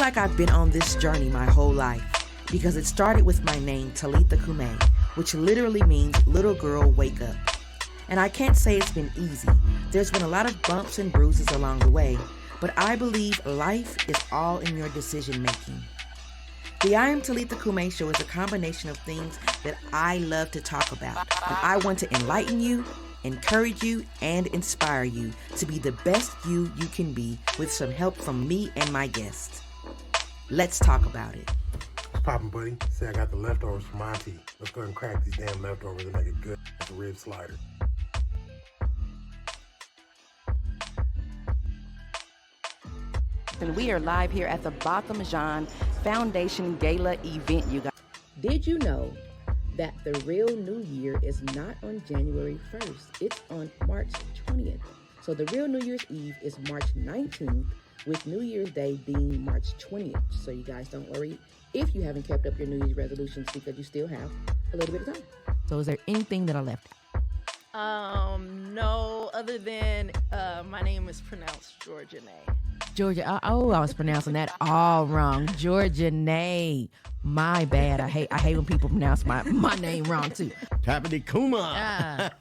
like I've been on this journey my whole life because it started with my name, Talitha Cumi, which literally means little girl wake up. And I can't say it's been easy. There's been a lot of bumps and bruises along the way, but I believe life is all in your decision making. The I Am Talitha Cumi show is a combination of things that I love to talk about, and I want to enlighten you, encourage you, and inspire you to be the best you can be with some help from me and my guests. Let's talk about it. What's poppin', buddy? Say I got the leftovers from Auntie. Let's go ahead and crack these damn leftovers and make it good like a rib slider. And we are live here at the Botham Jean Foundation Gala event, you guys. Did you know that the real New Year is not on January 1st? It's on March 20th. So the real New Year's Eve is March 19th, with New Year's Day being March 20th. So you guys don't worry if you haven't kept up your New Year's resolutions, because you still have a little bit of time. So is there anything that I left out? No, other than my name is pronounced Georgia Nay. Georgia, I was pronouncing that all wrong. Georgia Nay. My bad. I hate when people pronounce my name wrong too. Tapity Kuma.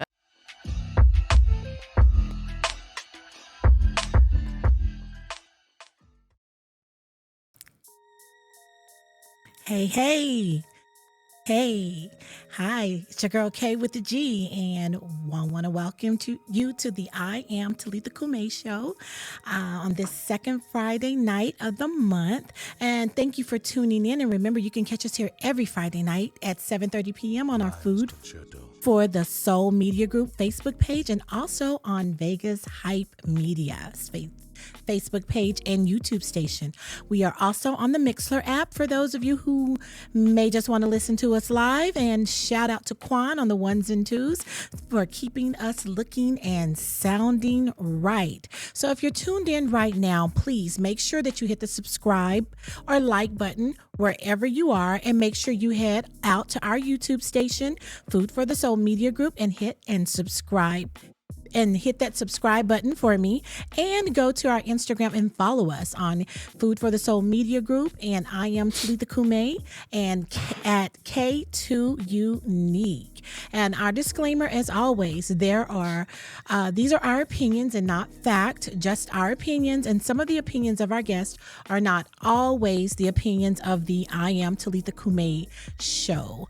Hey. Hi, it's your girl Kay with the G, and I want to welcome you to the I Am Talitha Cumi show on this second Friday night of the month. And thank you for tuning in. And remember, you can catch us here every Friday night at 7:30 p.m. on our Food for the Soul Media Group Facebook page, and also on Vegas Hype Media Facebook page and YouTube station. We are also on the Mixler app for those of you who may just want to listen to us live. And shout out to Quan on the ones and twos for keeping us looking and sounding right. So if you're tuned in right now, please make sure that you hit the subscribe or like button wherever you are, and make sure you head out to our YouTube station, Food for the Soul Media Group, and hit that subscribe button for me, and go to our Instagram and follow us on Food for the Soul Media Group, and I Am Talitha Cumi, and at K2 Unique. And our disclaimer, as always, these are our opinions and not fact, just our opinions, and some of the opinions of our guests are not always the opinions of the I Am Talitha Cumi show.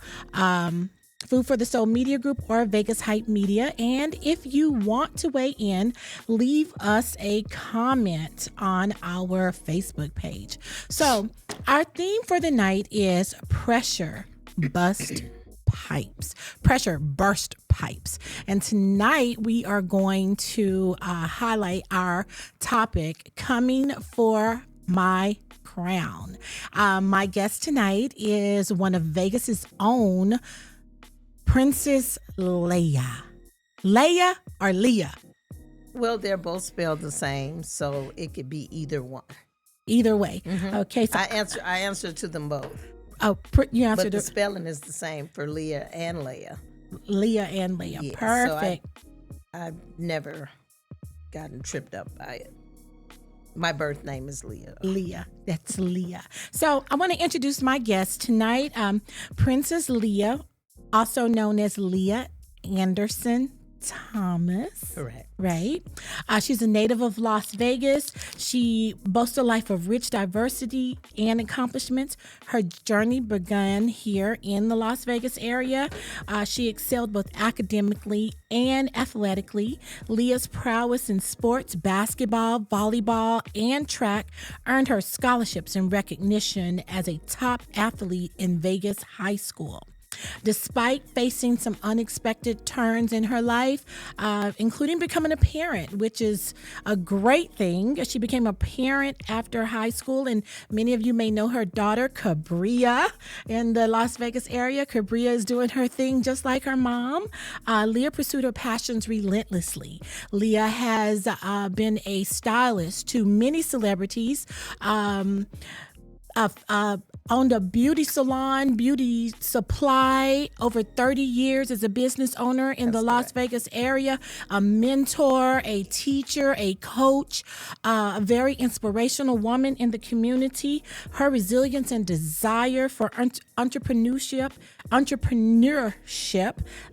Food for the Soul Media Group or Vegas Hype Media. And if you want to weigh in, leave us a comment on our Facebook page. So our theme for the night is pressure burst pipes. And tonight we are going to highlight our topic, coming for my crown. My guest tonight is one of Vegas's own Princess Leah. Leah or Leah? Well, they're both spelled the same, so it could be either one. Either way. Mm-hmm. Okay. So I answer to them both. Oh, you answered. But the spelling is the same for Leah and Leah. Leah and Leah. Yes, perfect. So I've never gotten tripped up by it. My birth name is Leah. Leah. That's Leah. So I want to introduce my guest tonight, Princess Leah, also known as Leah Anderson Thomas. Correct. Right. She's a native of Las Vegas. She boasts a life of rich diversity and accomplishments. Her journey began here in the Las Vegas area. She excelled both academically and athletically. Leah's prowess in sports, basketball, volleyball, and track earned her scholarships and recognition as a top athlete in Vegas high school. Despite facing some unexpected turns in her life, including becoming a parent, which is a great thing. She became a parent after high school, and many of you may know her daughter, Cabria, in the Las Vegas area. Cabria is doing her thing just like her mom. Leah pursued her passions relentlessly. Leah has been a stylist to many celebrities, owned a beauty salon, beauty supply, over 30 years as a business owner in the Las Vegas area, a mentor, a teacher, a coach, a very inspirational woman in the community. Her resilience and desire for entrepreneurship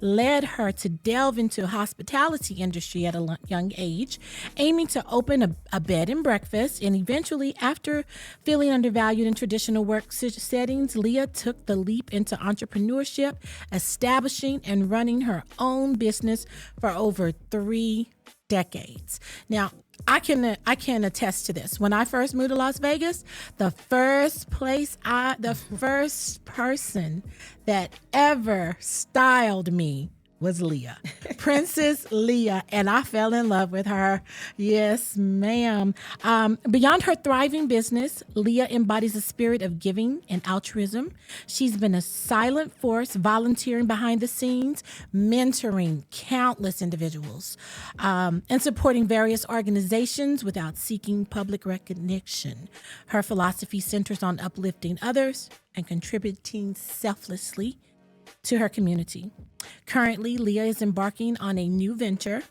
led her to delve into hospitality industry at a young age, aiming to open a bed and breakfast. And eventually, after feeling undervalued in traditional work settings, Leah took the leap into entrepreneurship, establishing and running her own business for over 3 decades. Now, I can attest to this. When I first moved to Las Vegas, the first person that ever styled me was Leah, Princess Leah, and I fell in love with her. Yes, ma'am. Beyond her thriving business, Leah embodies a spirit of giving and altruism. She's been a silent force, volunteering behind the scenes, mentoring countless individuals, and supporting various organizations without seeking public recognition. Her philosophy centers on uplifting others and contributing selflessly to her community. Currently, Leah is embarking on a new venture,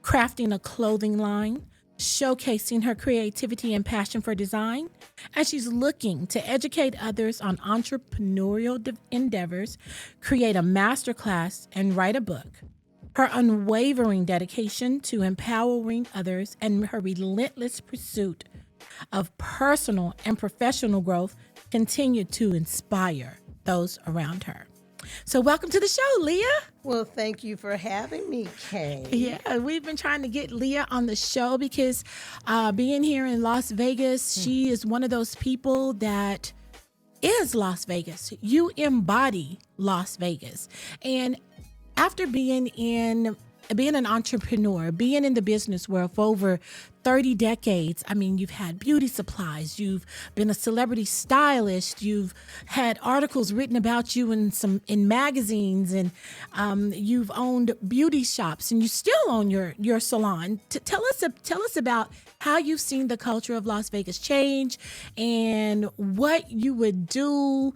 crafting a clothing line, showcasing her creativity and passion for design, and she's looking to educate others on entrepreneurial endeavors, create a masterclass, and write a book. Her unwavering dedication to empowering others and her relentless pursuit of personal and professional growth continue to inspire those around her. So welcome to the show, Leah. Well, thank you for having me, Kay. Yeah, we've been trying to get Leah on the show because being here in Las Vegas, she is one of those people that is Las Vegas. You embody Las Vegas. And after being an entrepreneur, being in the business world for over 30 decades, I mean, you've had beauty supplies, you've been a celebrity stylist, you've had articles written about you in magazines, and you've owned beauty shops, and you still own your salon. Tell us about how you've seen the culture of Las Vegas change and what you would do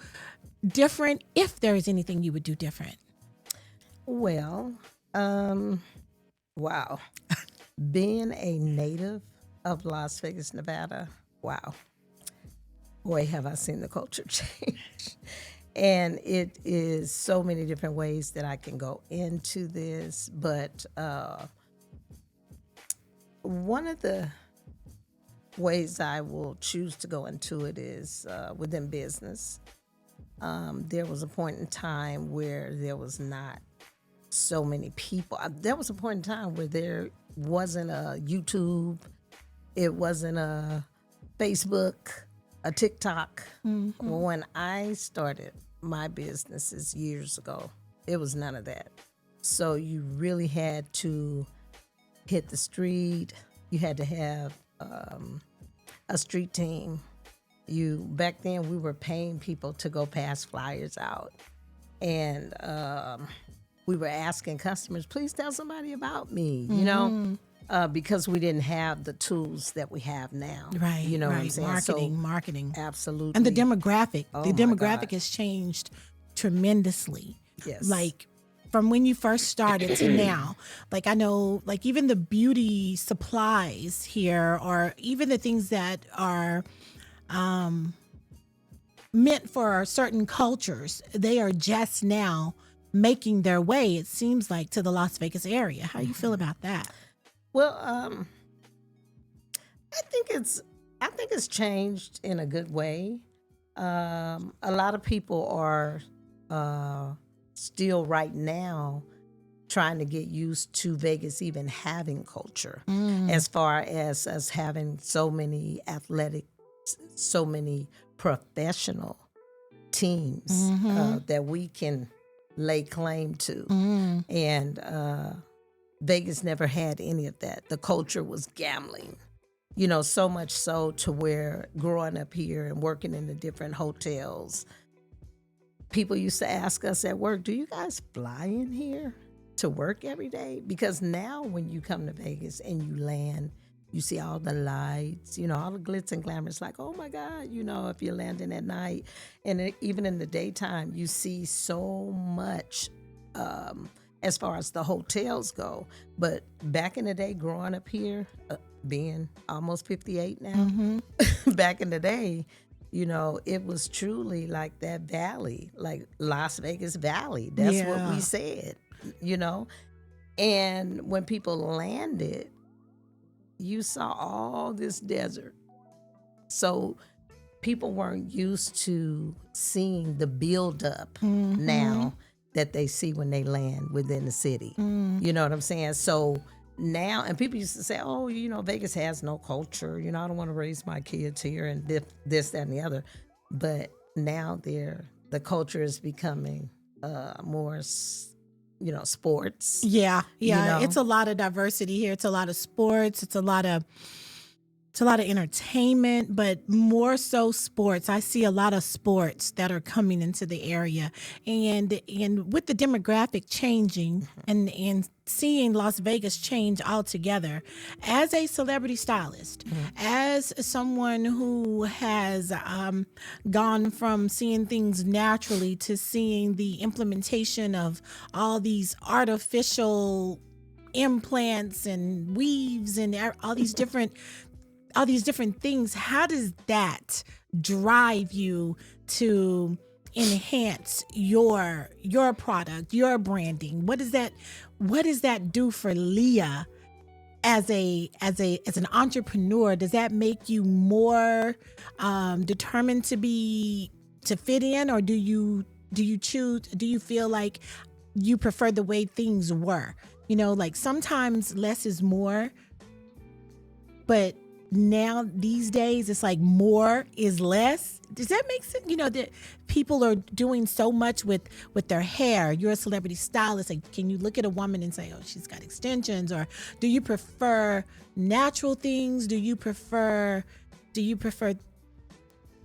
different, if there is anything you would do different. Well, wow. Being a native of Las Vegas, Nevada, wow. Boy, have I seen the culture change. And it is so many different ways that I can go into this. But one of the ways I will choose to go into it is within business. There was a point in time where there was not so many people. There was a point in time where there wasn't a YouTube, it wasn't a Facebook, a TikTok. Mm-hmm. When I started my businesses years ago, it was none of that. So you really had to hit the street. You had to have a street team. Back then we were paying people to go pass flyers out, and we were asking customers, please tell somebody about me, you know, because we didn't have the tools that we have now. Right. You know what I'm saying? Marketing. Absolutely. And the demographic. Oh, the demographic has changed tremendously. Yes. Like from when you first started to now. Like I know, like even the beauty supplies here, or even the things that are meant for certain cultures, they are just now making their way, it seems like, to the Las Vegas area. How do you feel about that? Well, I think it's changed in a good way. A lot of people are still right now trying to get used to Vegas even having culture, as far as us having so many so many professional teams that we can lay claim to. And Vegas never had any of that. The culture was gambling, you know, so much so to where growing up here and working in the different hotels, people used to ask us at work, do you guys fly in here to work every day? Because now when you come to Vegas and you land, You see all the lights, all the glitz and glamour. It's like, oh my God, if you're landing at night. And even in the daytime, you see so much as far as the hotels go. But back in the day, growing up here, being almost 58 now, back in the day, it was truly like that valley, like Las Vegas Valley. That's what we said, And when people landed, you saw all this desert. So people weren't used to seeing the buildup now that they see when they land within the city. You know what I'm saying? So now, and people used to say, oh, Vegas has no culture. I don't want to raise my kids here and this, that, and the other. But now the culture is becoming more sports. Yeah. It's a lot of diversity here. It's a lot of sports. It's a lot of entertainment, but more so sports. I see a lot of sports that are coming into the area, and with the demographic changing and seeing Las Vegas change altogether. As a celebrity stylist, as someone who has gone from seeing things naturally to seeing the implementation of all these artificial implants and weaves and all these different things, how does that drive you to enhance your product, your branding? What does that do for Leah as an entrepreneur? Does that make you more determined to fit in, or do you feel like you prefer the way things were? Like sometimes less is more, but now these days it's like more is less. Does that make sense? That people are doing so much with their hair. You're a celebrity stylist. Like, can you look at a woman and say, oh, she's got extensions? Or do you prefer natural things? Do you prefer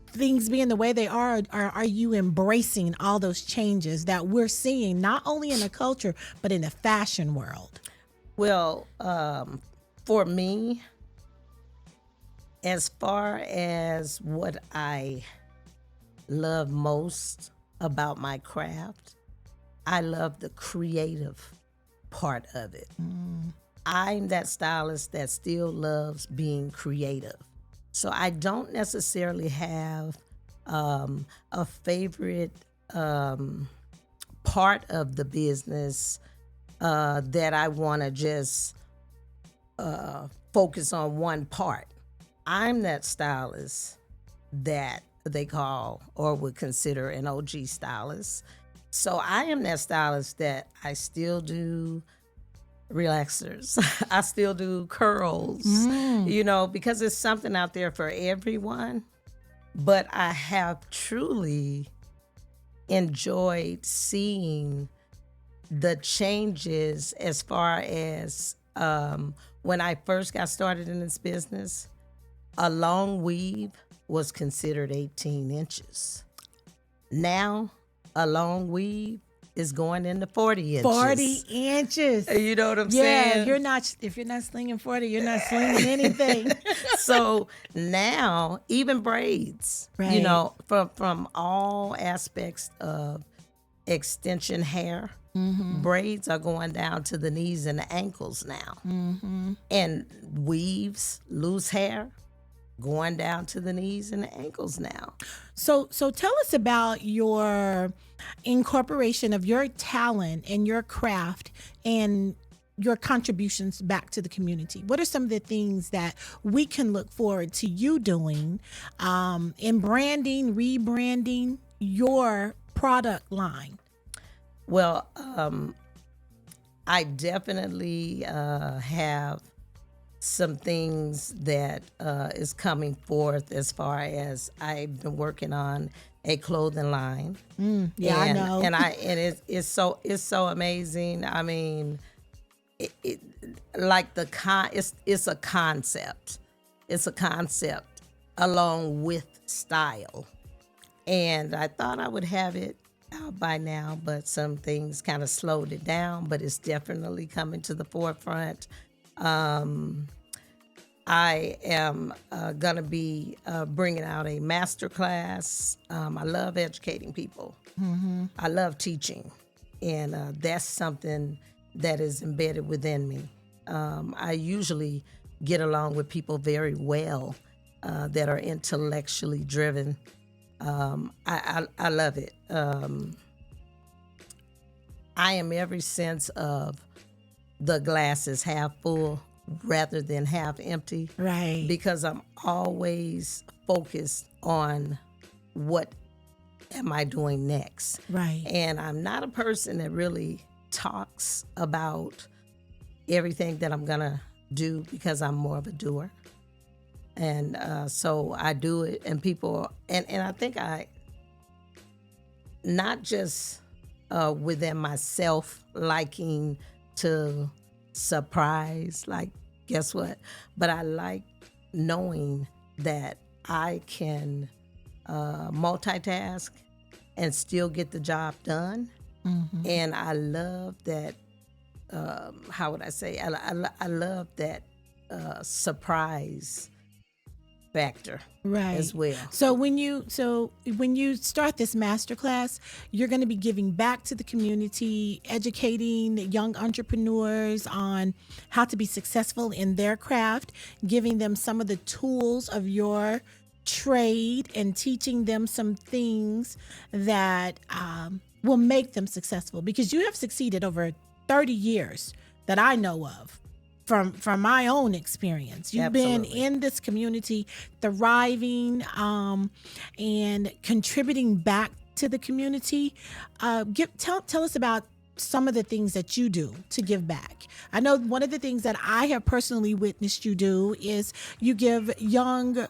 things being the way they are? Or are you embracing all those changes that we're seeing, not only in the culture, but in the fashion world? Well, for me, as far as what I love most about my craft, I love the creative part of it. I'm that stylist that still loves being creative. So I don't necessarily have a favorite part of the business that I want to just focus on one part. I'm that stylist that they call or would consider an OG stylist. So I am that stylist that I still do relaxers. I still do curls, because there's something out there for everyone. But I have truly enjoyed seeing the changes as far as when I first got started in this business. A long weave was considered 18 inches. Now, a long weave is going into 40 inches. 40 inches. You know what I'm saying? Yeah, if you're not slinging 40, you're not slinging anything. So now, even braids, right. From all aspects of extension hair, braids are going down to the knees and the ankles now. And weaves, loose hair, going down to the knees and the ankles now. So tell us about your incorporation of your talent and your craft and your contributions back to the community. What are some of the things that we can look forward to you doing in branding, rebranding your product line? Well, I definitely have some things that is coming forth as far as I've been working on a clothing line. I know. And it's so amazing. I mean, it's a concept. It's a concept along with style. And I thought I would have it out by now, but some things kind of slowed it down, but it's definitely coming to the forefront. I am going to be bringing out a master class. I love educating people. I love teaching. And that's something that is embedded within me. I usually get along with people very well that are intellectually driven. I love it. I am every sense of the glass is half full rather than half empty. Right. Because I'm always focused on what am I doing next. Right. And I'm not a person that really talks about everything that I'm going to do because I'm more of a doer. And so I do it, and people, and I think I, not just within myself liking to surprise, like, guess what? But I like knowing that I can multitask and still get the job done. And I love that, how would I say? I love that surprise factor Right. as well. So when you start this masterclass, you're going to be giving back to the community, educating young entrepreneurs on how to be successful in their craft, giving them some of the tools of your trade, and teaching them some things that will make them successful. Because you have succeeded over 30 years that I know of. From my own experience, you've been in this community, thriving, and contributing back to the community. Tell us about some of the things that you do to give back. I know one of the things that I have personally witnessed you do is you give young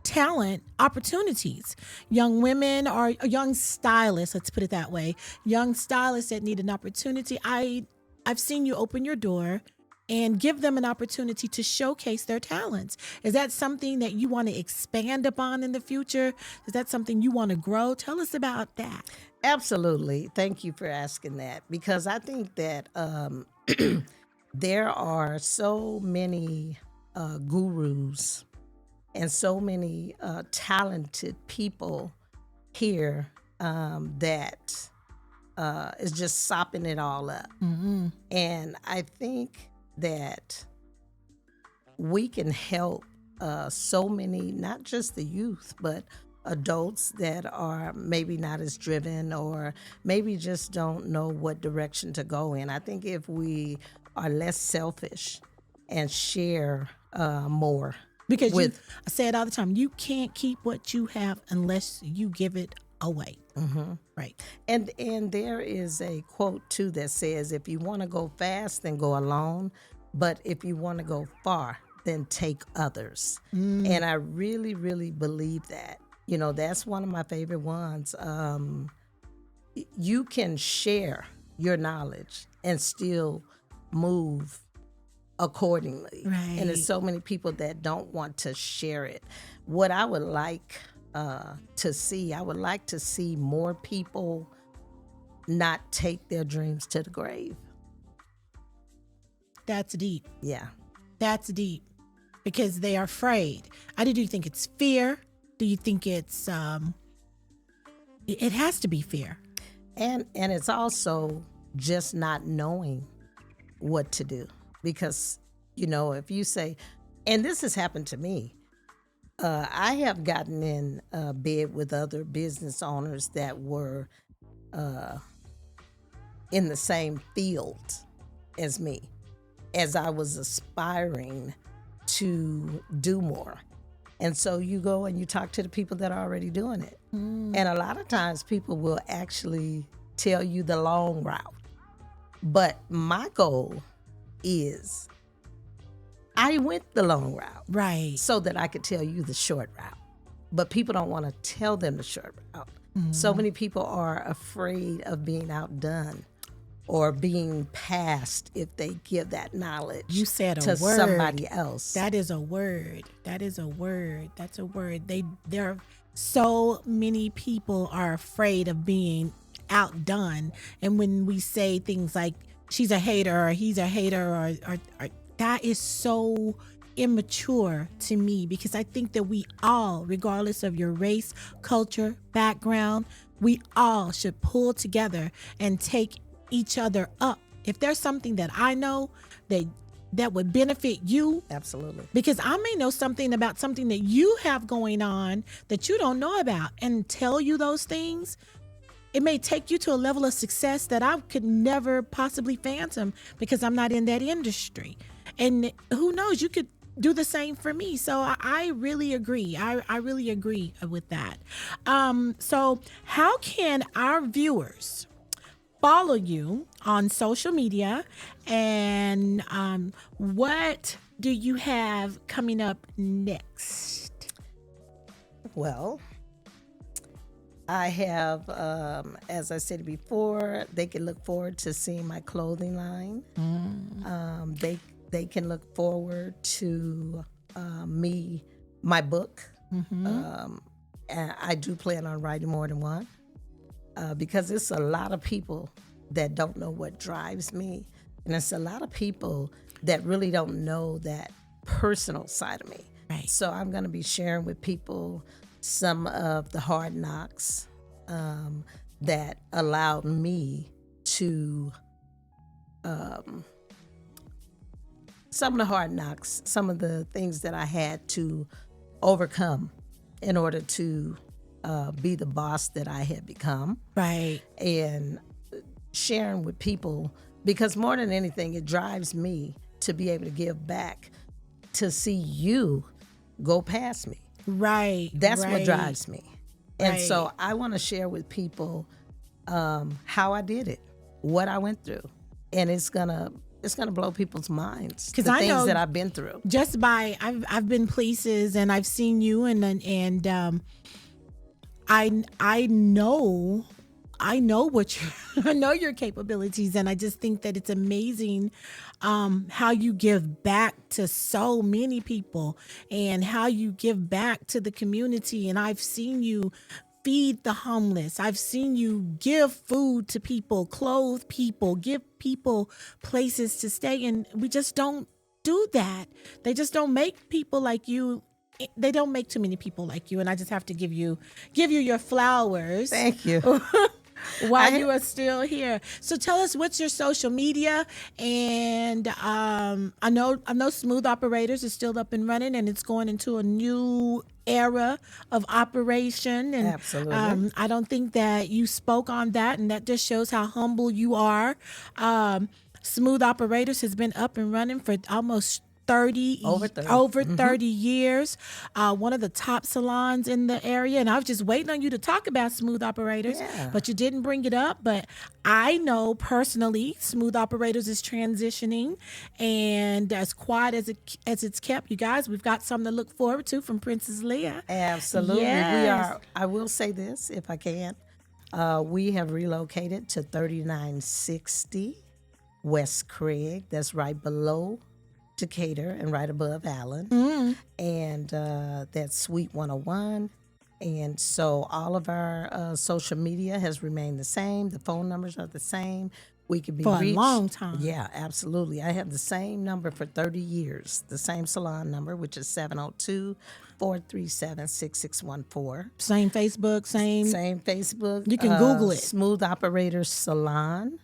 talent opportunities, young women or young stylists, let's put it that way, young stylists that need an opportunity. I've seen you open your door and give them an opportunity to showcase their talents. Is that something that you want to expand upon in the future? Is that something you want to grow? Tell us about that. Absolutely. Thank you for asking that, because I think that there are so many gurus and so many talented people here that is just sopping it all up. And I think that we can help so many, not just the youth, but adults that are maybe not as driven or maybe just don't know what direction to go in. I think if we are less selfish and share more. Because I say it all the time, you can't keep what you have unless you give it away. Right. And there is a quote too that says, if you want to go fast, then go alone. But if you want to go far, then take others. And I really, really believe that. You know, that's one of my favorite ones. You can share your knowledge and still move accordingly. Right. And there's so many people that don't want to share it. What I would like to see, I would like to see more people not take their dreams to the grave. That's deep. Yeah. That's deep. Because they are afraid. Do you think it's fear? Do you think it's it has to be fear? And it's also just not knowing what to do. Because, you know, if you say, and this has happened to me, I have gotten in bed with other business owners that were in the same field as me, as I was aspiring to do more. And so you go and you talk to the people that are already doing it. And a lot of times people will actually tell you the long route. But my goal is I went the long route. Right. So that I could tell you the short route. But people don't want to tell them the short route. So many people are afraid of being outdone or being passed if they give that knowledge You said a to word. somebody else. That is a word. That is a word. That's a word. There are so many people are afraid of being outdone. And when we say things like she's a hater or he's a hater or that is so immature to me, because I think that we all, regardless of your race, culture, background, we all should pull together and take each other up. If there's something that I know that would benefit you, Absolutely. because I may know something about something that you have going on that you don't know about, and tell you those things, it may take you to a level of success that I could never possibly fathom, because I'm not in that industry. And who knows, you could do the same for me. So I really agree. I really agree with that. So how can our viewers follow you on social media, and what do you have coming up next? Well, I have, as I said before, they can look forward to seeing my clothing line. They can look forward to my book. And I do plan on writing more than one, because it's a lot of people that don't know what drives me. And it's a lot of people that really don't know that personal side of me. Right. So I'm going to be sharing with people some of the hard knocks that allowed me to, some of the hard knocks, some of the things that I had to overcome in order to be the boss that I had become. Right. And sharing with people, because more than anything, it drives me to be able to give back, to see you go past me. Right. That's right. what drives me. And Right. so I want to share with people how I did it, what I went through. And it's gonna blow people's minds, the 'Cause I things know that I've been through. Just by I've been places and I've seen you, and I know what you I know your capabilities, and I just think that it's amazing how you give back to so many people, and how you give back to the community. And I've seen you feed the homeless. I've seen you give food to people, clothe people, give people places to stay, and we just don't do that. They just don't make people like you. They don't make too many people like you, and I just have to give you your flowers. Thank you. While you are still here. So tell us, what's your social media? And I know Smooth Operators is still up and running, and it's going into a new era of operation. And Absolutely. I don't think that you spoke on that, and that just shows how humble you are. Smooth Operators has been up and running for almost over 30 years. One of the top salons in the area, and I was just waiting on you to talk about Smooth Operators, but you didn't bring it up. But I know personally Smooth Operators is transitioning, and as quiet as it's kept, you guys, we've got something to look forward to from Princess Leah. Absolutely. Yes. We are. I will say this, if I can. We have relocated to 3960 West Craig. That's right below Decatur and right above Allen. And that's Suite 101. And so all of our social media has remained the same. The phone numbers are the same. We could be For reached. a long time. Yeah, absolutely. I have the same number for 30 years, the same salon number, which is 702-437-6614. Same Facebook, same Facebook. You can Google it. Smooth Operators Salon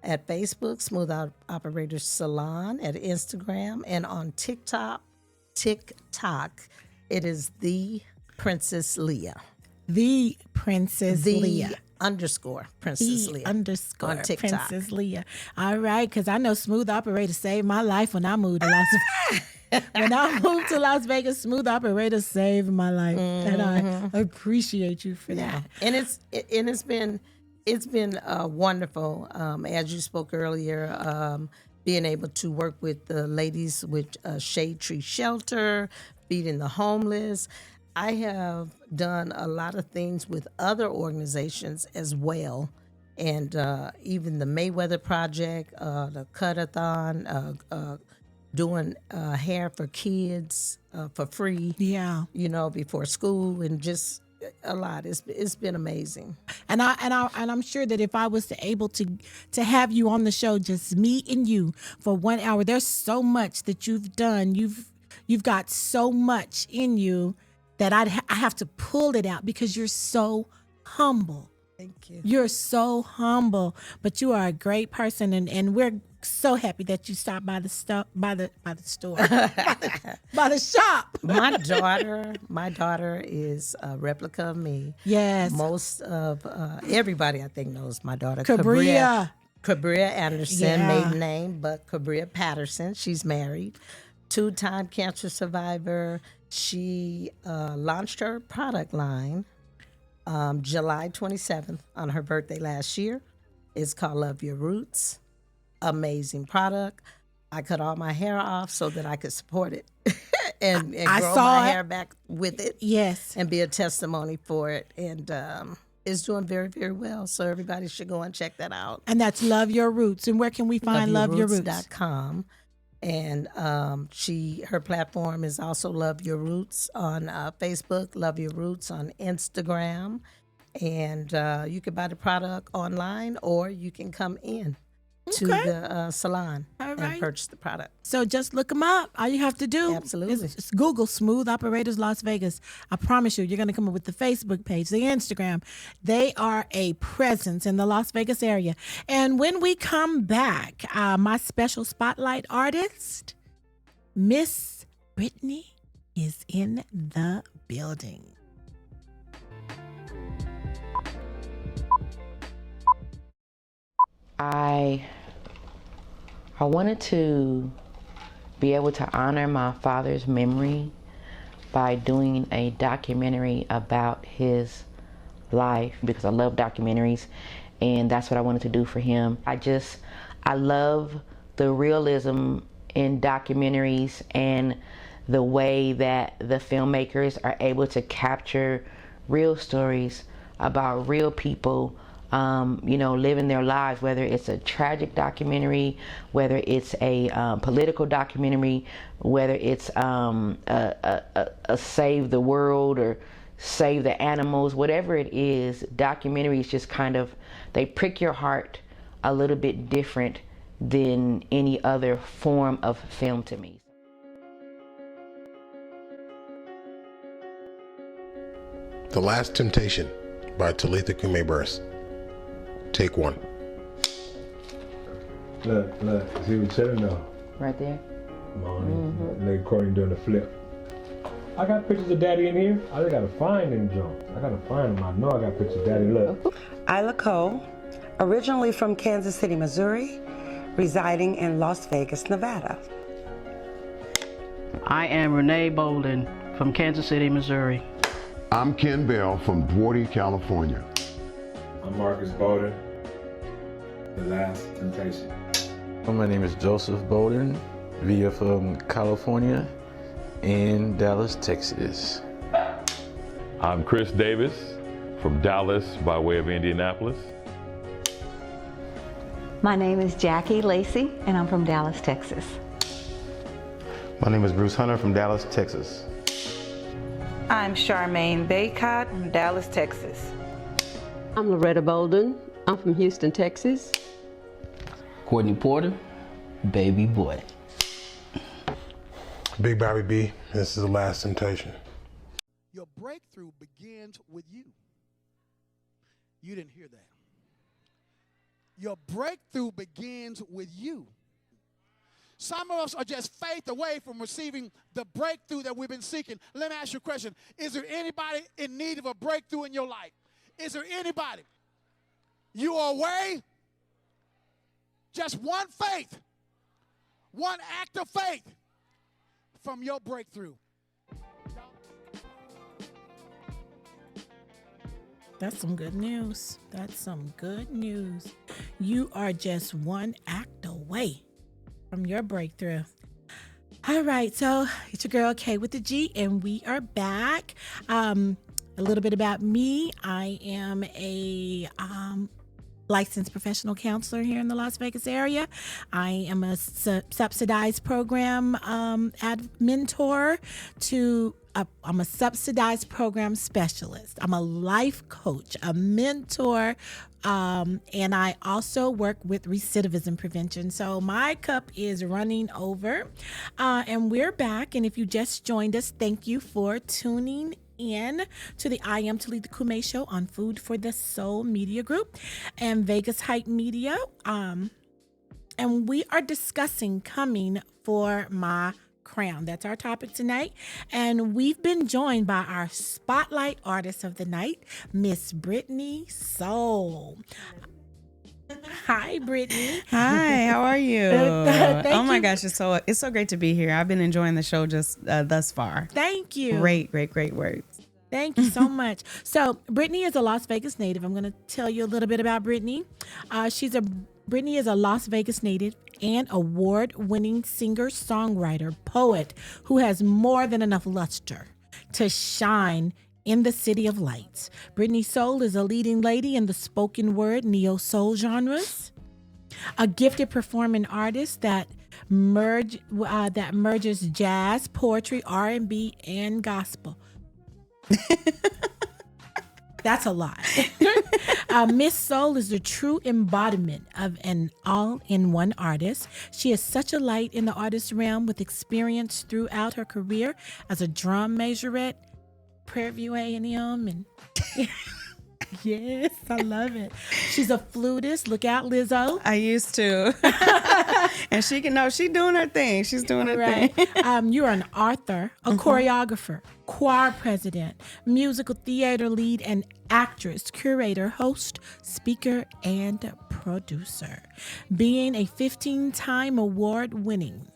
at Facebook, Smooth Operators Salon at Instagram, and on TikTok, it is the Princess Leah. The Princess Leah. Underscore Princess Leah. Underscore on TikTok. Princess Leah. All right, because I know Smooth Operator saved my life when I moved to Las Vegas. When I moved to Las Vegas, Smooth Operator saved my life, and I appreciate you for that. And it's been wonderful, as you spoke earlier, being able to work with the ladies with Shade Tree Shelter, feeding the homeless. I have done a lot of things with other organizations as well, and even the Mayweather Project, the Cut-a-thon, doing hair for kids for free. Yeah, before school, and just a lot. It's been amazing. And I'm sure that if I was able to have you on the show, just me and you for 1 hour, there's so much that you've done. You've got so much in you that I have to pull it out because you're so humble. Thank you. You're so humble, but you are a great person, and we're so happy that you stopped by the store, by the store, by the shop. My daughter is a replica of me. Yes. Most of everybody I think knows my daughter. Cabria Anderson, maiden name, but Cabria Patterson. She's married, 2-time cancer survivor. She launched her product line July 27th on her birthday last year. It's called Love Your Roots. Amazing product. I cut all my hair off so that I could support it and grow my hair back with it. Yes. And be a testimony for it. And it's doing very, very well. So everybody should go and check that out. And that's Love Your Roots. And where can we find Love Your Roots? LoveYourRoots.com. And her platform is also Love Your Roots on Facebook, Love Your Roots on Instagram. And you can buy the product online or you can come in to the salon and purchase the product. So just look them up. All you have to do is Google Smooth Operators Las Vegas. I promise you, you're going to come up with the Facebook page, the Instagram. They are a presence in the Las Vegas area. And when we come back, my special spotlight artist, Miss Brittany, is in the building. I wanted to be able to honor my father's memory by doing a documentary about his life because I love documentaries and that's what I wanted to do for him. I love the realism in documentaries and the way that the filmmakers are able to capture real stories about real people living their lives, whether it's a tragic documentary, whether it's a political documentary, whether it's a save the world or save the animals, whatever it is, documentaries just kind of, they prick your heart a little bit different than any other form of film to me. The Last Temptation by Talitha Cumi Burst. Take one. Look, see what chilling now. Right there? Morning. Leg Courtney doing the flip. I got pictures of Daddy in here. I just gotta find them, Jones. I gotta find them. I know I got pictures of Daddy. Look. Isla Cole, originally from Kansas City, Missouri, residing in Las Vegas, Nevada. I am Renee Bolden from Kansas City, Missouri. I'm Ken Bell from Dwardy, California. I'm Marcus Bolden, The Last Temptation. My name is Joseph Bolden, via from California and Dallas, Texas. I'm Chris Davis from Dallas by way of Indianapolis. My name is Jackie Lacey and I'm from Dallas, Texas. My name is Bruce Hunter from Dallas, Texas. I'm Charmaine Baycott from Dallas, Texas. I'm Loretta Bolden. I'm from Houston, Texas. Courtney Porter, baby boy. Big Bobby B, this is The Last Temptation. Your breakthrough begins with you. You didn't hear that. Your breakthrough begins with you. Some of us are just faith away from receiving the breakthrough that we've been seeking. Let me ask you a question. Is there anybody in need of a breakthrough in your life? Is there anybody? You are away? Just one faith, one act of faith from your breakthrough. That's some good news. That's some good news. You are just one act away from your breakthrough. All right, so it's your girl K with the G, and we are back. A little bit about me. I am a licensed professional counselor here in the Las Vegas area. I am a subsidized program mentor to I'm a subsidized program specialist. I'm a life coach, a mentor, and I also work with recidivism prevention. So my cup is running over, and we're back. And if you just joined us, thank you for tuning in to the I Am Talitha Cumi show on Food for the Soul Media Group and Vegas Hype Media. And we are discussing Coming for My Crown. That's our topic tonight. And we've been joined by our spotlight artist of the night, Miss Brittany Soul. Hi, Brittany. Hi, how are you? Oh my gosh, it's so great to be here. I've been enjoying the show just thus far. Thank you. Great words. Thank you so much. So Brittany is a Las Vegas native. I'm going to tell you a little bit about Brittany. Brittany is a Las Vegas native and award-winning singer, songwriter, poet who has more than enough luster to shine in the City of Lights. Brittany Soul is a leading lady in the spoken word neo-soul genres, a gifted performing artist that merges jazz, poetry, R&B, and gospel. That's a lot. Miss Soul is the true embodiment of an all-in-one artist. She is such a light in the artist realm with experience throughout her career as a drum majorette, Prairie View A&M, and yes, I love it. She's a flutist. Look out, Lizzo. I used to. And she doing her thing. She's doing her thing. You're an author, a choreographer, choir president, musical theater lead, and actress, curator, host, speaker, and producer. Being a 15-time award-winning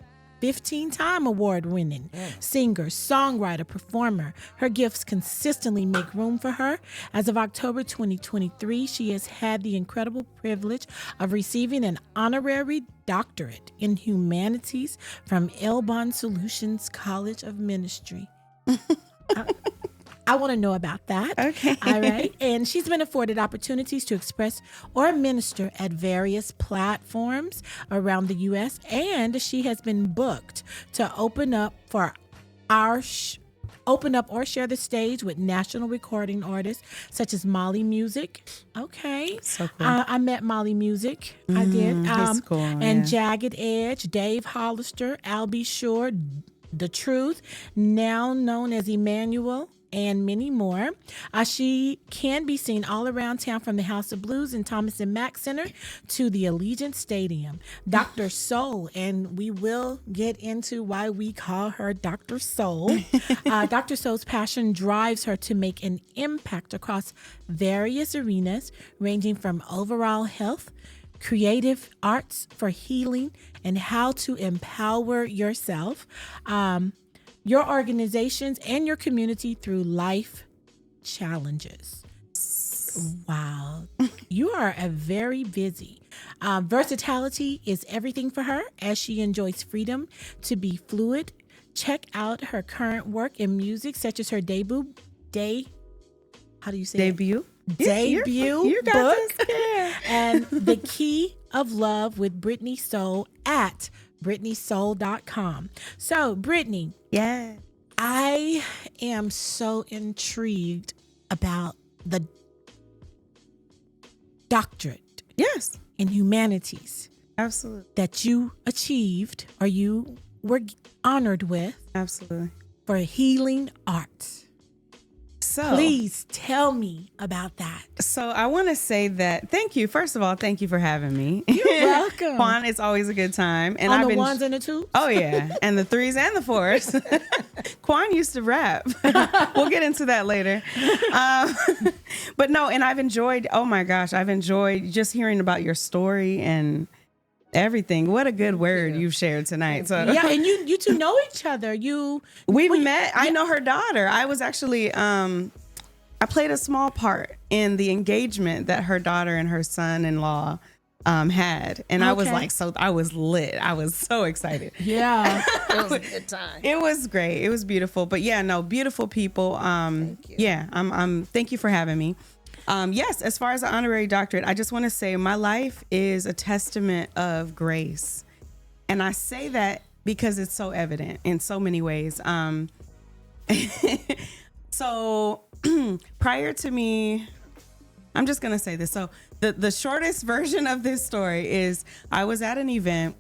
singer, songwriter, performer. Her gifts consistently make room for her. As of October 2023, she has had the incredible privilege of receiving an honorary doctorate in humanities from Elbon Solutions College of Ministry. I want to know about that. Okay. All right. And she's been afforded opportunities to express or minister at various platforms around the U.S. And she has been booked to open up or share the stage with national recording artists such as Molly Music. Okay. So cool. I met Molly Music. I did. That's cool. And Jagged Edge, Dave Hollister, Albie Shore, The Truth, now known as Emmanuel, and many more. She can be seen all around town, from the House of Blues and Thomas and Mack Center to the Allegiant Stadium. Dr. Soul, and we will get into why we call her Dr. Soul. Dr. Soul's passion drives her to make an impact across various arenas, ranging from overall health, creative arts for healing, and how to empower yourself, your organizations, and your community through life challenges. Wow. You are a very busy. Versatility is everything for her as she enjoys freedom to be fluid. Check out her current work in music, such as her debut Debut? You got book this. Yeah. And The Key of Love with Brittany Soul at BrittanySoul.com. So, Brittany, yeah, I am so intrigued about the doctorate, yes, in humanities, absolutely, that you achieved or you were honored with, absolutely, for healing arts. So please tell me about that. So I want to say that first of all, thank you for having me. You're welcome. Juan, it's always a good time. And on the ones and the twos? Oh yeah, and the threes and the fours. Quan used to rap. We'll get into that later. But no, and I've enjoyed just hearing about your story and everything. What a good word you've shared tonight. So yeah, and you two know each other. We've met. I know her daughter. I was actually I played a small part in the engagement that her daughter and her son-in-law had, and I was I was lit. I was so excited. Yeah, it was a good time. It was great. It was beautiful. But yeah, no, beautiful people. Thank you. Yeah, thank you for having me. Yes, as far as the honorary doctorate, I just want to say my life is a testament of grace. And I say that because it's so evident in so many ways. So prior to me, I'm just going to say this. So the shortest version of this story is I was at an event,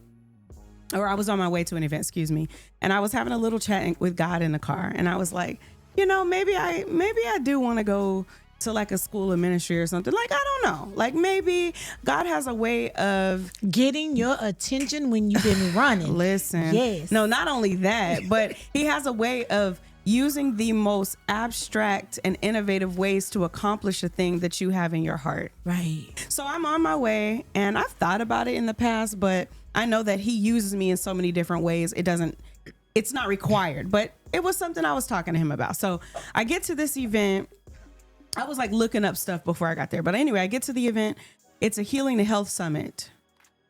or I was on my way to an event, excuse me. And I was having a little chat with God in the car. And I was like, you know, maybe I do want to go to like a school of ministry or something. Like, I don't know. Like maybe God has a way of getting your attention when you've been running. Listen. Yes. No, not only that, but he has a way of using the most abstract and innovative ways to accomplish a thing that you have in your heart. Right. So I'm on my way, and I've thought about it in the past, but I know that he uses me in so many different ways. It's not required, but it was something I was talking to him about. So I get to this event. I was like looking up stuff before I got there. But anyway, I get to the event. It's a Healing to Health Summit.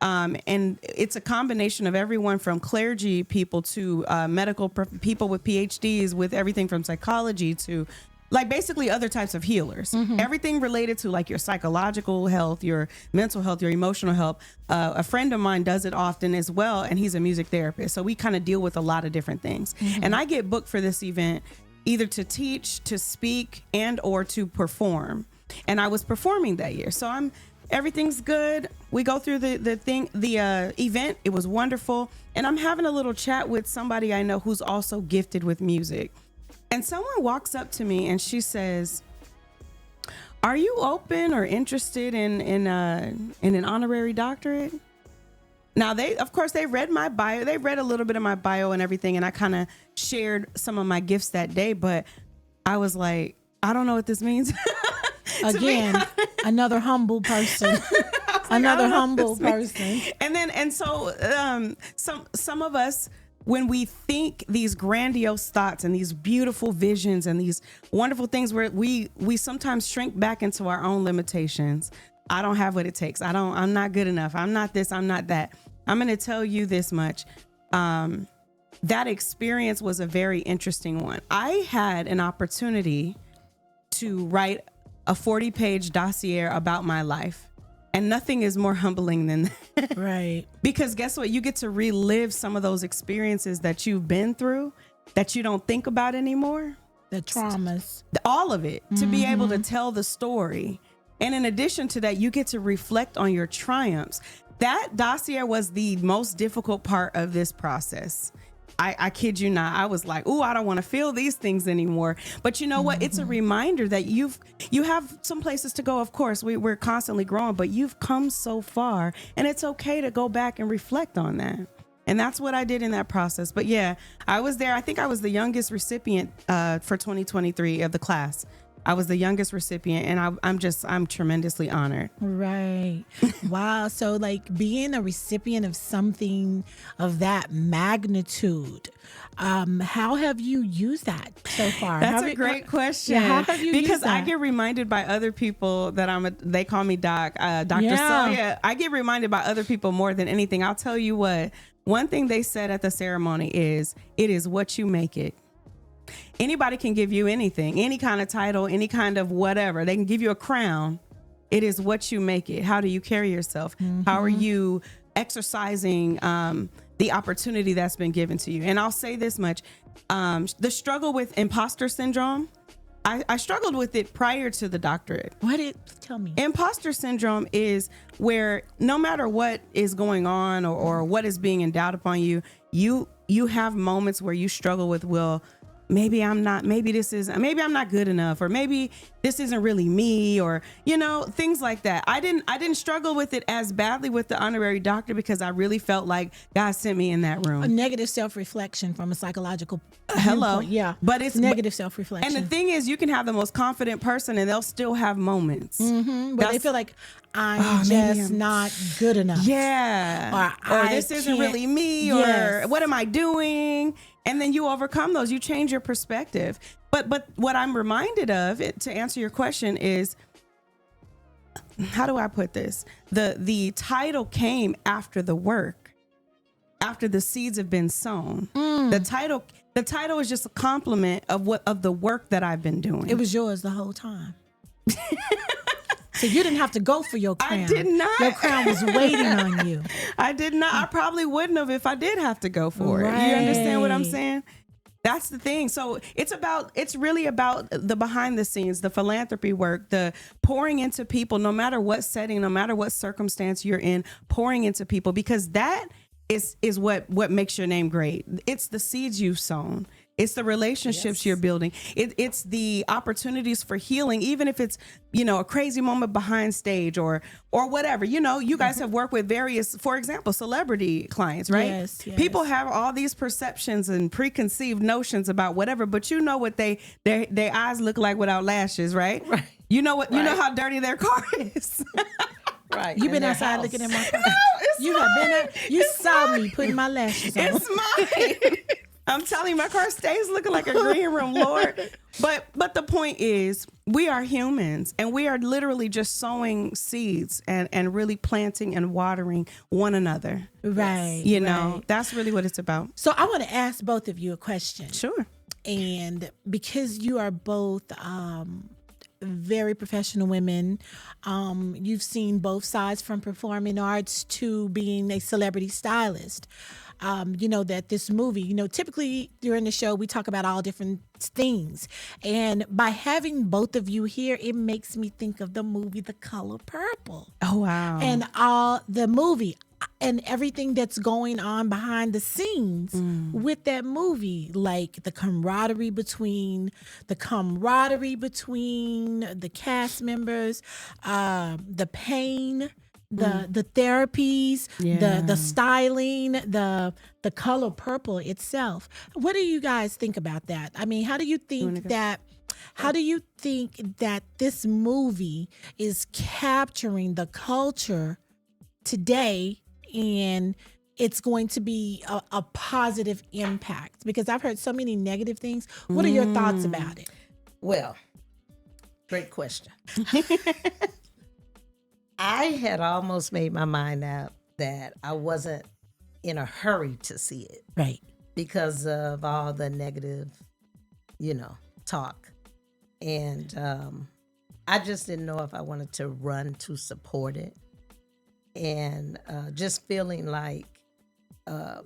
And it's a combination of everyone from clergy people to medical people with PhDs, with everything from psychology to like basically other types of healers. Mm-hmm. Everything related to like your psychological health, your mental health, your emotional health. A friend of mine does it often as well, and he's a music therapist. So we kind of deal with a lot of different things. Mm-hmm. And I get booked for this event either to teach, to speak, and or to perform. And I was performing that year. So everything's good. We go through the event. It was wonderful. And I'm having a little chat with somebody I know who's also gifted with music. And someone walks up to me and she says, "Are you open or interested in an honorary doctorate?" Now of course they read my bio. They read a little bit of my bio and everything. And I kind of shared some of my gifts that day, but I was like, I don't know what this means. Again, another humble person. Another humble person. And so some of us, when we think these grandiose thoughts and these beautiful visions and these wonderful things, where we sometimes shrink back into our own limitations. I don't have what it takes. I'm not good enough. I'm not this, I'm not that. I'm going to tell you this much. That experience was a very interesting one. I had an opportunity to write a 40-page dossier about my life. And nothing is more humbling than that. Right. Because guess what? You get to relive some of those experiences that you've been through that you don't think about anymore. The traumas. All of it. Mm-hmm. To be able to tell the story. And in addition to that, you get to reflect on your triumphs. That dossier was the most difficult part of this process. I kid you not. I was like, I don't want to feel these things anymore. But you know what? It's a reminder that you have some places to go. Of course, we're constantly growing, but you've come so far, and it's okay to go back and reflect on that. And that's what I did in that process. But yeah, I was there. I think I was the youngest recipient for 2023 of the class. I was the youngest recipient, and I'm tremendously honored. Right. Wow. So like being a recipient of something of that magnitude, how have you used that so far? That's a great question. Yeah, how have you because used that? I get reminded by other people that they call me Doc, Dr. Celia. I get reminded by other people more than anything. I'll tell you what, one thing they said at the ceremony is, it is what you make it. Anybody can give you anything, any kind of title, any kind of whatever. They can give you a crown. It is what you make it. How do you carry yourself? Mm-hmm. How are you exercising the opportunity that's been given to you? And I'll say this much. The struggle with imposter syndrome, I struggled with it prior to the doctorate. Tell me. Imposter syndrome is where no matter what is going on or what is being endowed upon you, you have moments where you struggle with, maybe I'm not good enough, or maybe this isn't really me, or, things like that. I didn't struggle with it as badly with the honorary doctor because I really felt like God sent me in that room. A negative self-reflection from a psychological viewpoint. Yeah. But it's negative self-reflection. And the thing is, you can have the most confident person and they'll still have moments. Mm-hmm. But they feel like I'm just not good enough. Yeah. Or this isn't really me, or what am I doing? And then you overcome those. You change your perspective. But what I'm reminded of, to answer your question, is, how do I put this? The title came after the work, after the seeds have been sown. The title is just a compliment of the work that I've been doing. It was yours the whole time. So you didn't have to go for your crown. I did not. Your crown was waiting on you. I did not. I probably wouldn't have if I did have to go for it. You understand what I'm saying? That's the thing. So it's really about the behind the scenes, the philanthropy work, the pouring into people, no matter what setting, no matter what circumstance you're in, pouring into people, because that is what makes your name great. It's the seeds you've sown. It's the relationships you're building. It's the opportunities for healing, even if it's, a crazy moment behind stage or whatever. You guys have worked with various, for example, celebrity clients, right? Yes. People have all these perceptions and preconceived notions about whatever, but you know what their eyes look like without lashes, right? Right. You know how dirty their car is. Right. You've been outside looking at my car. No, it's you mine. have been out. You saw me putting my lashes on. It's mine. I'm telling you, my car stays looking like a green room, Lord. But the point is, we are humans, and we are literally just sowing seeds and really planting and watering one another. Right. That's really what it's about. So I want to ask both of you a question. Sure. And because you are both very professional women, you've seen both sides, from performing arts to being a celebrity stylist. That this movie, typically during the show, we talk about all different things. And by having both of you here, it makes me think of the movie The Color Purple. Oh, wow. And the movie and everything that's going on behind the scenes with that movie, like the camaraderie between the cast members, the pain, the therapies, the styling, the color purple itself. What do you guys think about that? I mean, how do you think that this movie is capturing the culture today, and it's going to be a positive impact? Because I've heard so many negative things. What are your thoughts about it? Well, great question. I had almost made my mind up that I wasn't in a hurry to see it. Right. Because of all the negative, talk. And I just didn't know if I wanted to run to support it. And just feeling like, their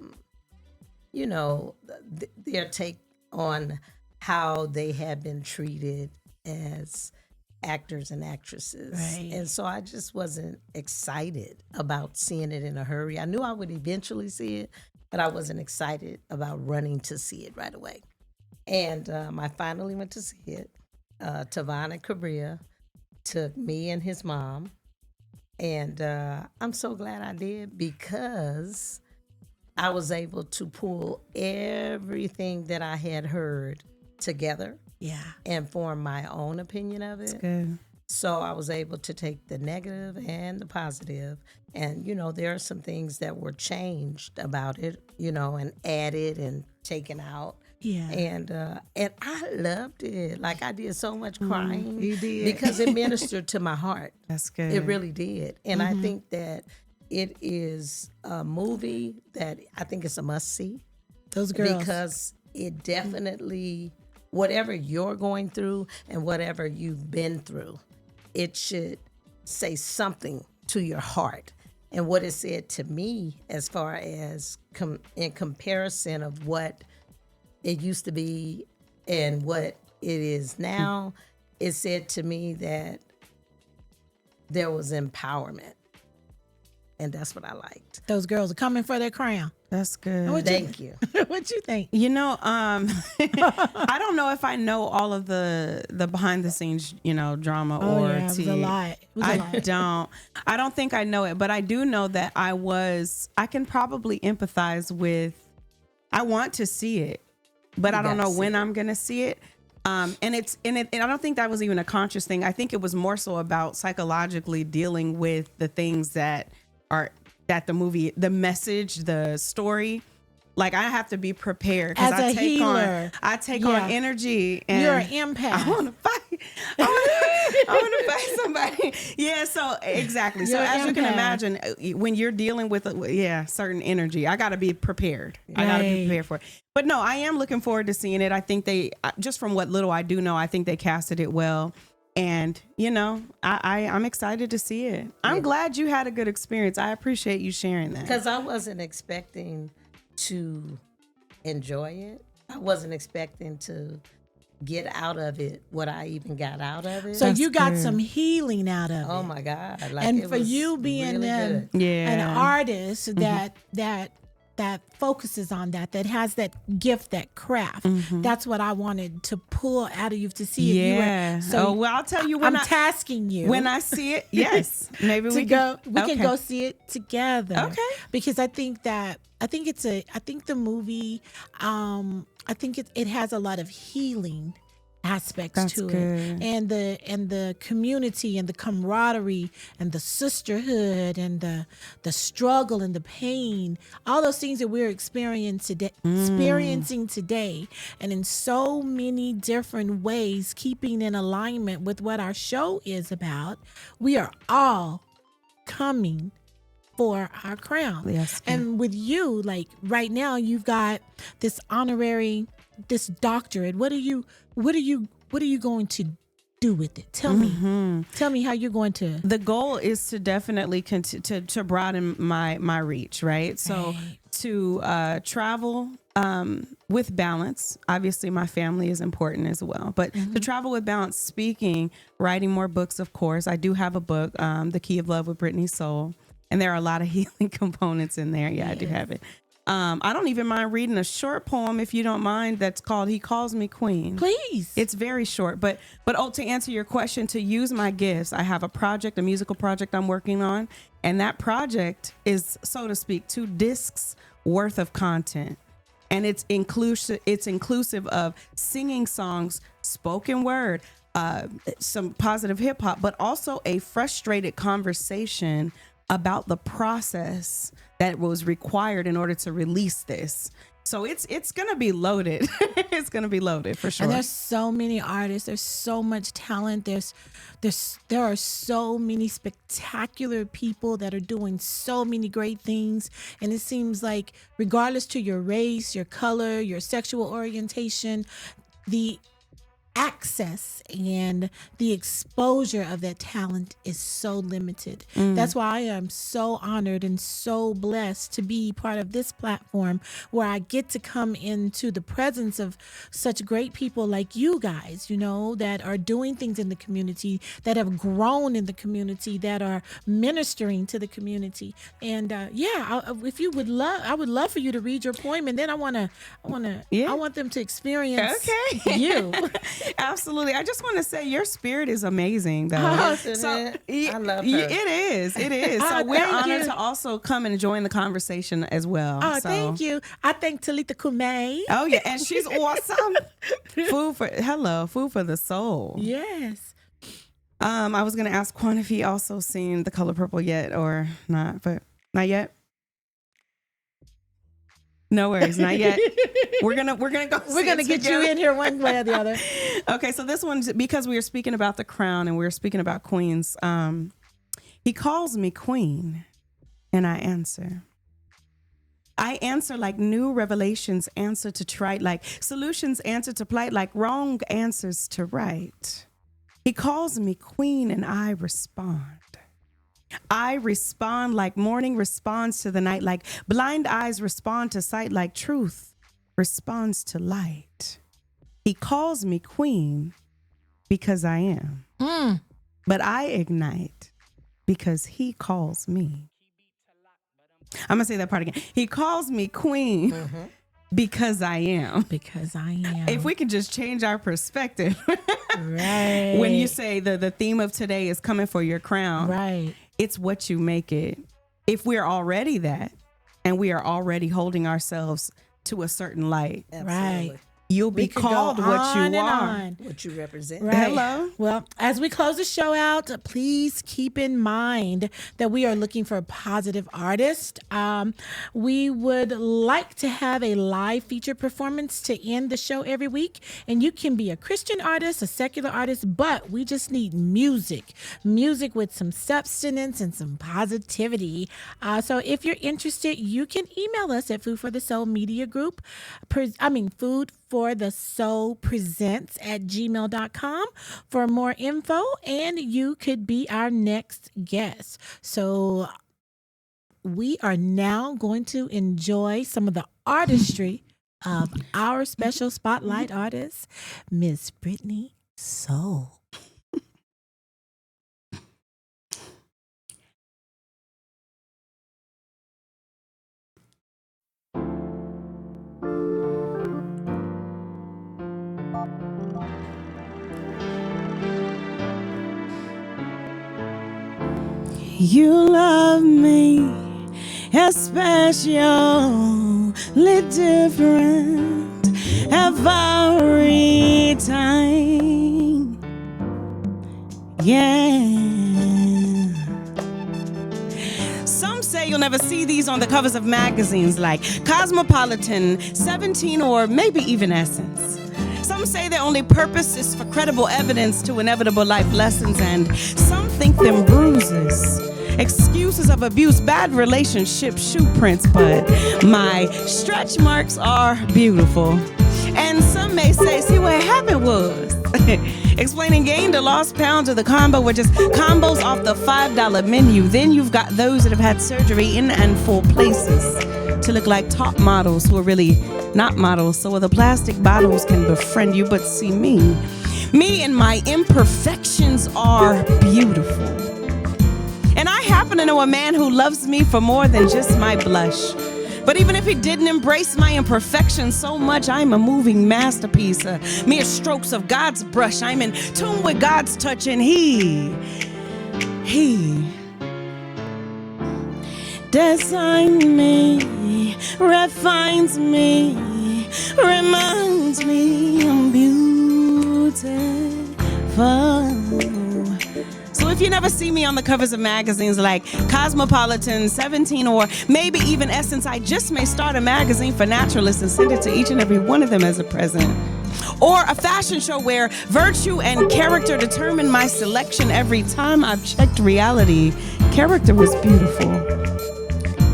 take on how they have been treated as actors and actresses. Right. And so I just wasn't excited about seeing it in a hurry. I knew I would eventually see it, but I wasn't excited about running to see it right away. And I finally went to see it. Tavon and Cabria took me and his mom. And I'm so glad I did, because I was able to pull everything that I had heard together. Yeah. And form my own opinion of it. That's good. So I was able to take the negative and the positive. And, there are some things that were changed about it, and added and taken out. Yeah. And I loved it. Like, I did so much crying. You did. Because it ministered to my heart. That's good. It really did. And I think that it is a movie that I think it's a must-see. Those girls. Because it definitely, whatever you're going through and whatever you've been through, it should say something to your heart. And what it said to me, as far as in comparison of what it used to be and what it is now, it said to me that there was empowerment. And that's what I liked. Those girls are coming for their crown. That's good. Thank you. What you think? I don't know if I know all of the behind the scenes, drama or it was a lot. I don't think I know it, but I do know that I can probably empathize with, I want to see it, but I don't know when I'm going to see it. And I don't think that was even a conscious thing. I think it was more so about psychologically dealing with the things that the movie, the message, the story, like I have to be prepared because I take on energy, and you're an empath. I want to fight. I want to fight somebody. Yeah. So exactly. So as you can imagine, when you're dealing with certain energy, I got to be prepared. Right. I got to be prepared for it. But no, I am looking forward to seeing it. I think they, just from what little I do know, I think they casted it well. And, I'm excited to see it. I'm glad you had a good experience. I appreciate you sharing that. Because I wasn't expecting to enjoy it. I wasn't expecting to get out of it what I even got out of it. So you got some healing out of it. Oh my God! And for you being an artist that focuses on that has that gift, that craft. That's what I wanted to pull out of you to see. Yeah. I'll tell you when I'm tasking you. When I see it, yes, maybe we can go see it together. Okay. Because I think the movie, I think it has a lot of healing aspects to it, and the community and the camaraderie and the sisterhood and the struggle and the pain, all those things that we're experiencing today, and in so many different ways, keeping in alignment with what our show is about. We are all coming for our crown. Yes. And with you, like right now, you've got this doctorate. What are you going to do with it? Tell me how you're going to. The goal is to definitely to broaden my reach, right? So to travel with balance. Obviously, my family is important as well, but to travel with balance, speaking, writing more books. Of course, I do have a book, The Key of Love with Brittany's Soul, and there are a lot of healing components in there. Yeah, I do have it. I don't even mind reading a short poem, if you don't mind, that's called He Calls Me Queen. Please. It's very short, but to answer your question, to use my gifts, I have a musical project I'm working on, and that project is, so to speak, 2 discs worth of content. And it's inclusive of singing songs, spoken word, some positive hip hop, but also a frustrated conversation about the process that was required in order to release this. So it's going to be loaded. It's going to be loaded for sure. And there's so many artists. There's so much talent. There are so many spectacular people that are doing so many great things. And it seems like regardless to your race, your color, your sexual orientation, the access and the exposure of that talent is so limited. That's why I am so honored and so blessed to be part of this platform where I get to come into the presence of such great people like you guys, that are doing things in the community, that have grown in the community, that are ministering to the community. And if you would I would love for you to read your poem, and then I want them to experience you. Absolutely. I just want to say your spirit is amazing, though. I love her. It is. So we're honored to also come and join the conversation as well. Oh, thank you. I thank Talitha Cumi. Oh, yeah. And she's awesome. Food for the soul. Yes. I was going to ask Quan if he also seen The Color Purple yet or not, but not yet. No worries, not yet. We're gonna get you in here one way or the other. Okay, so this one's because we were speaking about the crown and we were speaking about queens. He calls me queen, and I answer. I answer like new revelations answer to trite, like solutions answer to plight, like wrong answers to right. He calls me queen, and I respond. I respond like morning responds to the night, like blind eyes respond to sight, like truth responds to light. He calls me queen because I am. But I ignite because he calls me. I'm going to say that part again. He calls me queen because I am. Because I am. If we could just change our perspective. Right. When you say the theme of today is coming for your crown. Right. It's what you make it. If we're already that, and we are already holding ourselves to a certain light, right? You'll be called what you are, what you represent. Right. Hello. Well, as we close the show out, please keep in mind that we are looking for a positive artist. We would like to have a live featured performance to end the show every week. And you can be a Christian artist, a secular artist, but we just need music with some substance and some positivity. So if you're interested, you can email us at Food for the Soul Media Group. Food for the Soul Presents at gmail.com for more info, and you could be our next guest. So we are now going to enjoy some of the artistry of our special spotlight artist, Miss Brittany Soul. You love me especially different every time. Yeah. Some say you'll never see these on the covers of magazines like Cosmopolitan, 17, or maybe even Essence. Some say their only purpose is for credible evidence to inevitable life lessons, and some think them bruises, excuses of abuse, bad relationships, shoe prints, but my stretch marks are beautiful. And some may say, see what happened was. Explaining gained or lost pounds of the combo were just combos off the $5 menu. Then you've got those that have had surgery in and for places to look like top models who are really not models. So the plastic bottles can befriend you, but see me and my imperfections are beautiful. And I happen to know a man who loves me for more than just my blush. But even if he didn't embrace my imperfections so much, I'm a moving masterpiece, mere strokes of God's brush. I'm in tune with God's touch, and He designs me, refines me, reminds me I'm beautiful. So if you never see me on the covers of magazines like Cosmopolitan, 17, or maybe even Essence, I just may start a magazine for naturalists and send it to each and every one of them as a present. Or a fashion show where virtue and character determine my selection every time I've checked reality. Character was beautiful.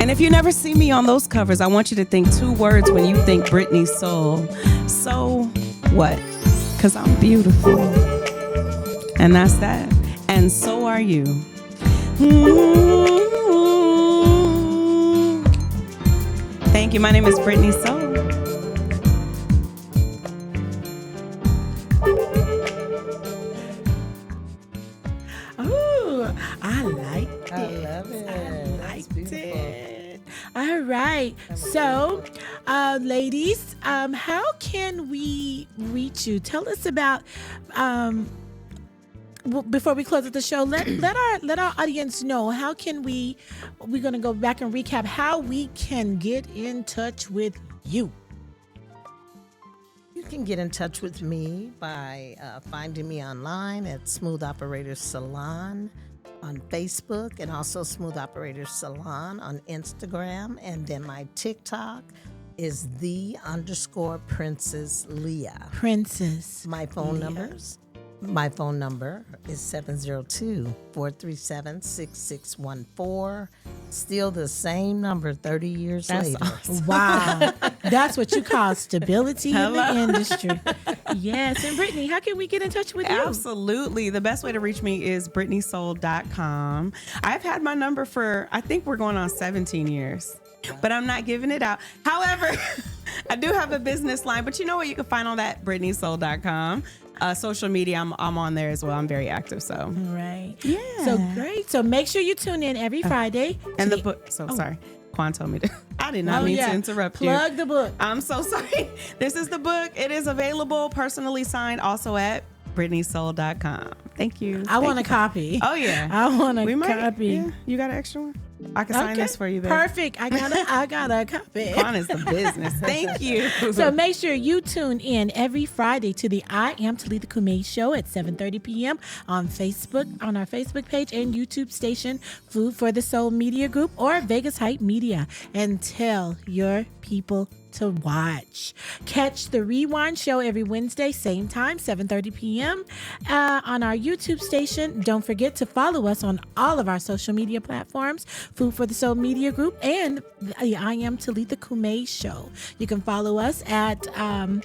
And if you never see me on those covers, I want you to think 2 words when you think Brittany Soul. So what? Because I'm beautiful. And that's that. And so are you. Thank you. My name is Brittany Soul. Oh, I liked it. I love it. I liked beautiful. it. All right. So, ladies, how can we reach you? Tell us about. Before we close out the show, let our audience know how can we're going to go back and recap how we can get in touch with you. You can get in touch with me by finding me online at Smooth Operators Salon on Facebook, and also Smooth Operators Salon on Instagram. And then my TikTok is _Princess Leah. Princess. My phone numbers. My phone number is 702-437-6614. Still the same number 30 years later. Awesome. Wow. That's what you call stability in the industry. Yes. And Brittany, how can we get in touch with you? Absolutely. The best way to reach me is BrittanySoul.com. I've had my number for, I think we're going on 17 years. But I'm not giving it out. However, I do have a business line, but you know what you can find on that, BrittanySoul.com. Social media, I'm on there as well. I'm very active, so. Right. Yeah. So great. So make sure you tune in every Friday. And the book. So sorry. Quan told me to. I did not mean to interrupt you. Plug the book. I'm so sorry. This is the book. It is available, personally signed, also at BrittanySoul.com. Thank you. I want a copy. Oh yeah. I want a copy. Yeah. You got an extra one? I can sign this for you there. Perfect. I got a copy. Quan is the business. Thank you. So make sure you tune in every Friday to the I Am Talitha Cumi show at 7:30 p.m. on Facebook, on our Facebook page and YouTube station, Food for the Soul Media Group or Vegas Hype Media, and tell your people to watch. Catch the Rewind show every Wednesday, same time, 7:30 p.m. On our YouTube station. Don't forget to follow us on all of our social media platforms, Food for the Soul Media Group and the I Am Talitha Cumi show. You can follow us at I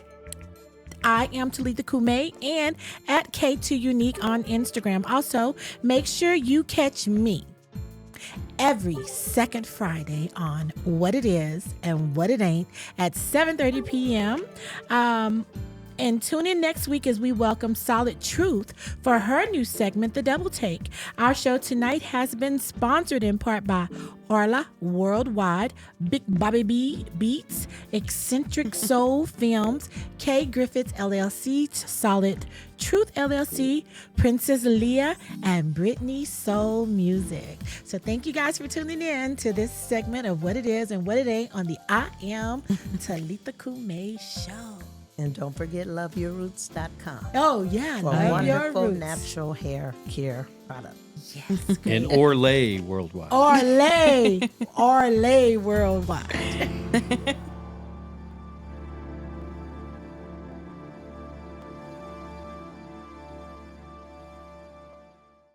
Am Talitha Cumi and at K2Unique on Instagram. Also, make sure you catch me every second Friday on What It Is and What It Ain't at 7:30 p.m. And tune in next week as we welcome Solid Truth for her new segment, The Double Take. Our show tonight has been sponsored in part by Orla Worldwide, Big Bobby B Beats, Eccentric Soul Films, K Griffiths LLC, Solid Truth LLC, Princess Leah, and Brittany Soul Music. So thank you guys for tuning in to this segment of What It Is and What It Ain't on the I Am Talitha Cumi Show. And don't forget loveyourroots.com. Oh, yeah. For Love Your wonderful Roots. natural hair care products. Yes. And Orlay Worldwide. Orlay Worldwide.